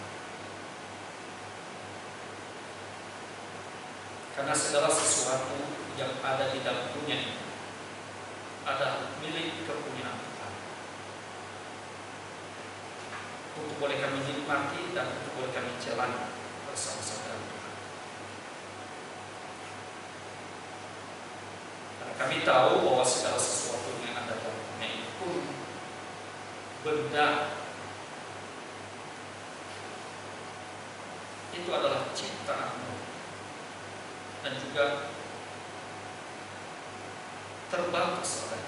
Karena segala sesuatu yang ada di dalam dunia ini adalah milik kepunyaan Tuhan. Untuk boleh kami nikmati dan untuk boleh kami jalani bersama-sama dengan Tuhan. Karena kami tahu bahwa segala sesuatu yang ada dalam dunia ini pun benda itu adalah ciptaan dan juga terbatas oleh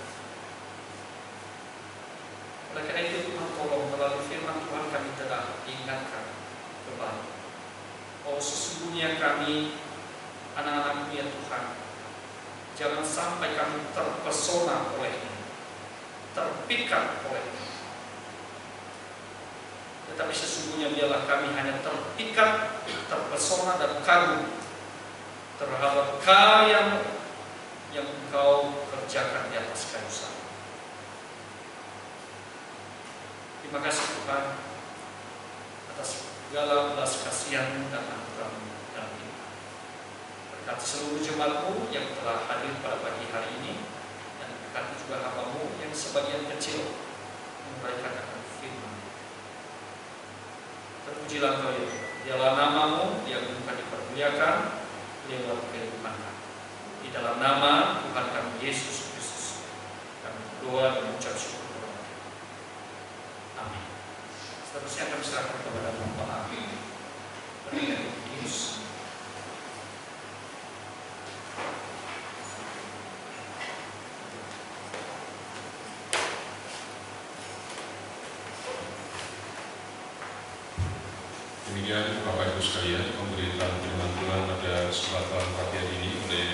karena itu Tuhan tolong melalui firman Tuhan kami telah diingatkan kembali bahwa sesungguhnya kami anak-anak-Mu ya Tuhan, jangan sampai kami terpesona olehnya, terpikat olehnya, tetapi sesungguhnya biarlah kami hanya terpikat, terpesona dan kagum terhadap karya-Mu yang Engkau kerjakan di atas kayu salib. Terima kasih Tuhan atas segala belas kasihan-Mu dan anugerah-Mu dalam hidup. Berkati seluruh jemaat-Mu yang telah hadir pada pagi hari ini, dan berkati juga hamba-Mu yang sebagian kecil memberikan akan firman. Terpujilah Engkau ya Tuhan. Dialah nama-Mu yang bukan dipermuliakan lewat kehidupan kami. Di dalam nama Tuhan kami Yesus Kristus kami berdoa dan mengucap syukur. Amin. Seterusnya kami serahkan kepada Bapak Pendeta Yesus. Demikian Bapak Ibu sekalian, pemberitaan firman Tuhan pada kesempatan pagi hari ini oleh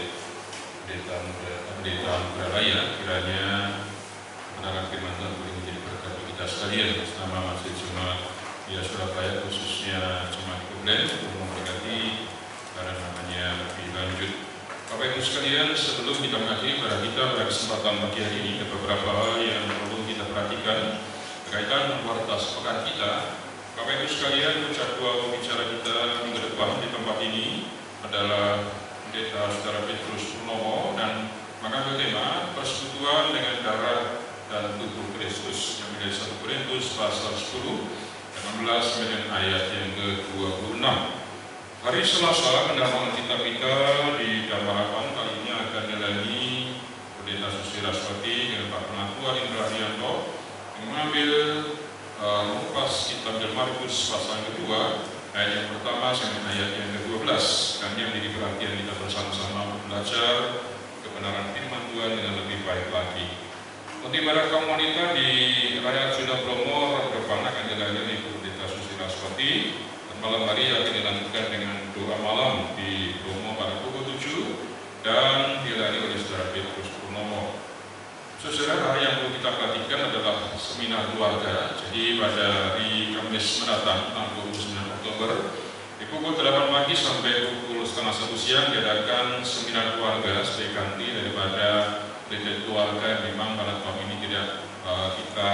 Pendeta Raya. Kiranya kebenaran firman Tuhan boleh menjadi berkat bagi kita sekalian. Nama Masjid Jemaat Via Surabaya, khususnya Jemaat Kublen, untuk memberkati karena namanya lebih lanjut. Bapak Ibu sekalian, sebelum kita mengakhiri pada kita pada kesempatan pagi hari ini, ada beberapa hal yang perlu kita perhatikan berkaitan dengan kualitas pekan kita. Bapak Ibu sekalian, jadwal pembicara kita minggu depan di tempat ini adalah Pendeta Saudara Petrus Purnomo, dan maka bertema persekutuan dengan darah dan tubuh Kristus yang menjadi 1 Korintus pasal 10 18 dengan ayat yang ke-26. Hari Selasa pendalaman kitab kita di Damarapan kali ini akan dilayani Pendeta Susi Raswati dengan Pak Penatua Indra Rianto yang mengambil mengupas kitab Markus pasal yang kedua, ayat yang pertama sampai ayat yang ke-12. Kami yang menjadi perhatian kita bersama-sama untuk belajar kebenaran firman Tuhan dengan lebih baik lagi. Untuk ibadah kaum wanita di Raya Sudah Bromo depan akan dilayani Ibu Pendeta Susi Raswati, dan malam hari akan dilanjutkan dengan doa malam di Bromo pada pukul 7 dan dilayani oleh Saudara Petrus Purnomo. Saudara, yang perlu kita perhatikan adalah seminar keluarga. Jadi pada hari Kamis mendatang, tanggal 29 Oktober, di pukul 8 pagi sampai pukul setengah 1 siang diadakan seminar keluarga sebagai ganti daripada retreat keluarga yang memang pada tahun ini tidak kita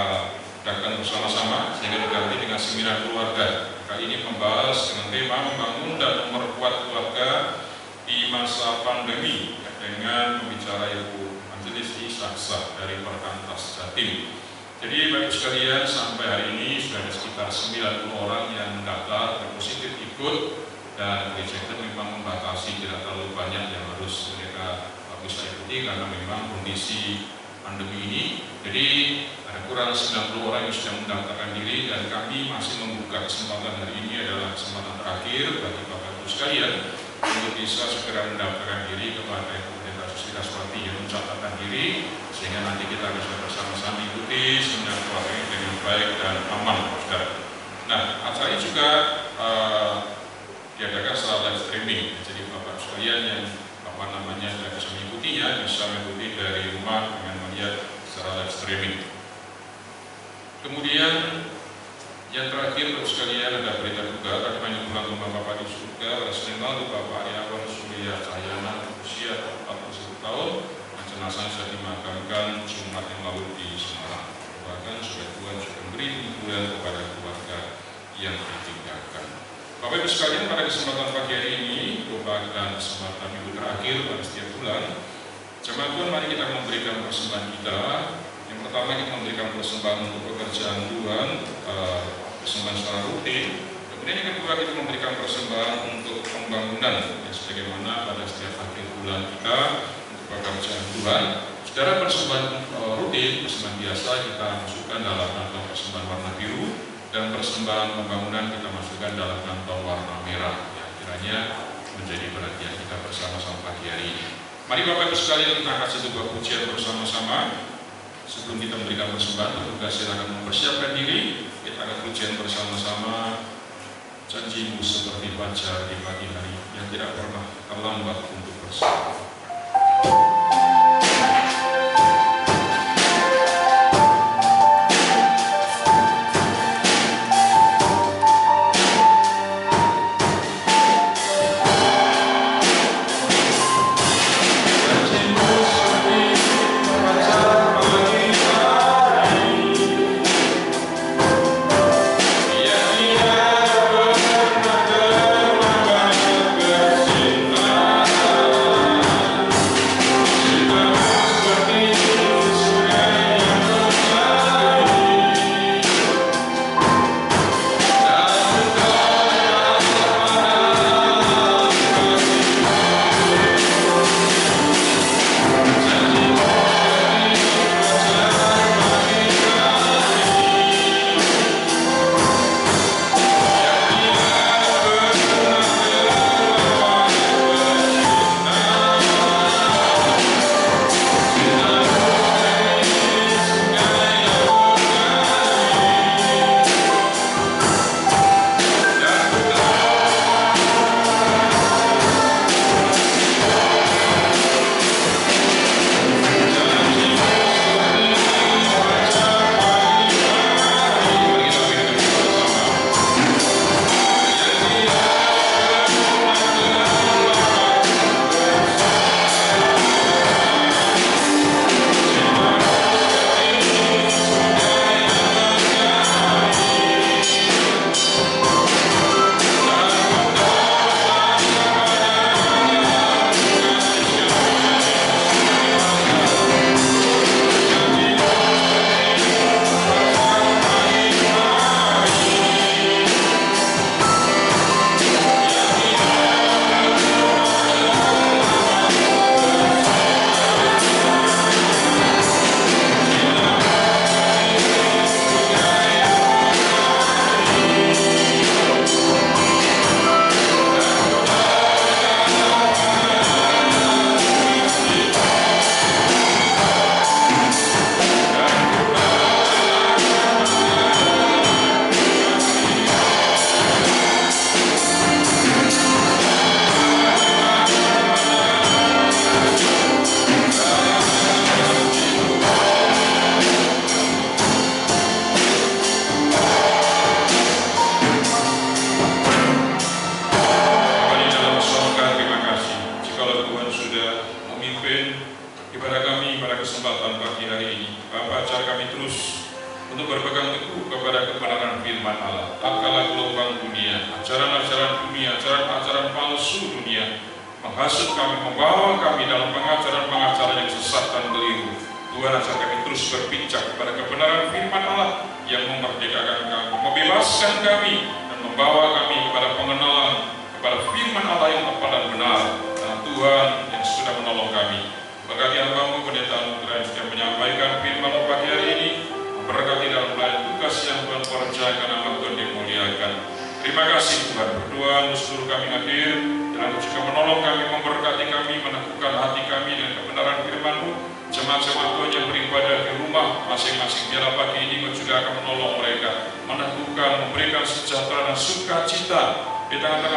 adakan bersama-sama, sehingga diganti dengan seminar keluarga. Kali ini membahas dengan tema membangun dan memperkuat keluarga di masa pandemi, dengan pembicara Ibu Angelisi Saksa dari Perkantas Jatim. Jadi Bapak sekalian, sampai hari ini sudah ada sekitar 90 orang yang mendaftar dan positif ikut, dan gereja kita memang membatasi tidak terlalu banyak yang harus mereka bisa ikuti karena memang kondisi pandemi ini. Jadi ada kurang 90 orang yang sudah mendaftarkan diri, dan kami masih membuka kesempatan hari ini adalah kesempatan terakhir bagi Bapak Ibu sekalian untuk bisa segera mendaftarkan diri kepada Ibu Pendeta Susi Raswati yang mencatatkan diri, sehingga nanti kita bisa bersama-sama ikuti seminar keluarga ini dengan baik dan aman, saudara. Nah, acara ini juga diadakan secara live streaming. Jadi Bapak sekalian yang bisa mengikuti dari rumah dengan melihat secara live streaming. Kemudian yang terakhir Bapak sekalian ada berita juga akan pulang rumah Bapak di surga pada Senin lalu Bapak Ariawan Surya Cahyana usia 41 tahun dan jenazahnya sudah dimakamkan Jumat yang lalu di Semarang. Bahkan sudah Tuhan sudah memberi hiburan kepada keluarga yang ditinggalkan. Bapak Ibu sekalian, pada kesempatan pagi hari ini merupakan kesempatan minggu terakhir pada setiap bulan. Jemaat Tuhan, mari kita memberikan persembahan kita. Yang pertama kita memberikan persembahan untuk pekerjaan Tuhan, persembahan secara rutin. Kemudian yang kedua kita memberikan persembahan untuk pembangunan, yang sebagaimana pada setiap akhir bulan kita untuk pekerjaan Tuhan. Saudara, persembahan rutin, persembahan biasa kita masukkan dalam kantong persembahan warna biru, dan persembahan pembangunan kita masukkan dalam kantong warna merah. Ya, kiranya menjadi perhatian kita bersama-sama pagi hari ini. Mari Bapak Ibu sekalian kita kasih sebuah pujian bersama-sama. Sebelum kita memberikan persembahan, petugas silakan mempersiapkan diri. Kita akan pujian bersama-sama. Janjimu seperti fajar di pagi hari yang tidak pernah terlambat untuk bersama.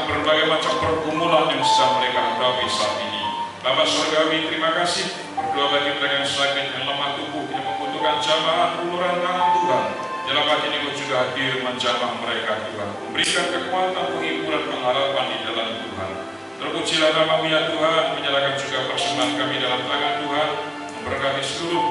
Berbagai macam pergumulan yang sedang mereka hadapi saat ini. Bapa Surgawi, terima kasih Berdoa bagi mereka yang sakit, yang lemah tubuh, yang membutuhkan jamaah uluran tangan Tuhan. Dalam pagi ini Kau juga hadir menjamah mereka Tuhan. Memberikan kekuatan, penghiburan, pengharapan di dalam Tuhan. Terpujilah nama-Mu ya Tuhan, menyerahkan juga persembahan kami dalam tangan Tuhan. Memberkati seluruh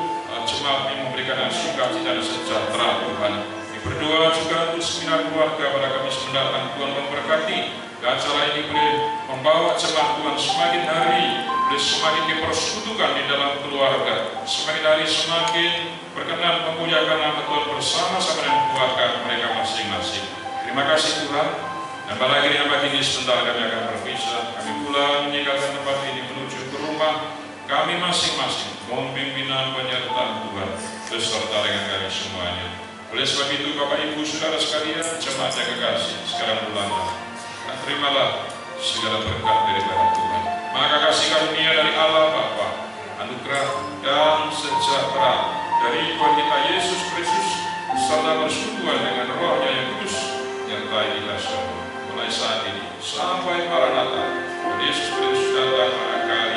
jemaat yang memberikan sukacita dan sejahtera Tuhan. Kami berdoa juga untuk seminar keluarga pada Kamis mendatang. Tuhan memberkati acara ini boleh membawa jemaat Tuhan semakin hari boleh semakin dipersekutukan di dalam keluarga, semakin hari semakin berkenan memuliakan nama Tuhan bersama-sama dengan keluarga mereka masing-masing. Terima kasih Tuhan. Dan pada akhirnya pagi ini sebentar kami akan berpisah. Kami pulang meninggalkan tempat ini menuju ke rumah kami masing-masing. Mohon pimpinan penyertaan Tuhan beserta dengan kami semuanya. Oleh sebab itu Bapak Ibu Saudara sekalian, jemaat yang kekasih, sekarang pulanglah dan terimalah segala berkat daripada Tuhan. Maka kasih karunia dari Allah Bapa, anugerah dan sejahtera dari Tuhan kita Yesus Kristus serta persekutuan dengan Roh-Nya yang kudus nyertai kita semua mulai saat ini sampai Maranatha. Yesus Kristus datang pada kali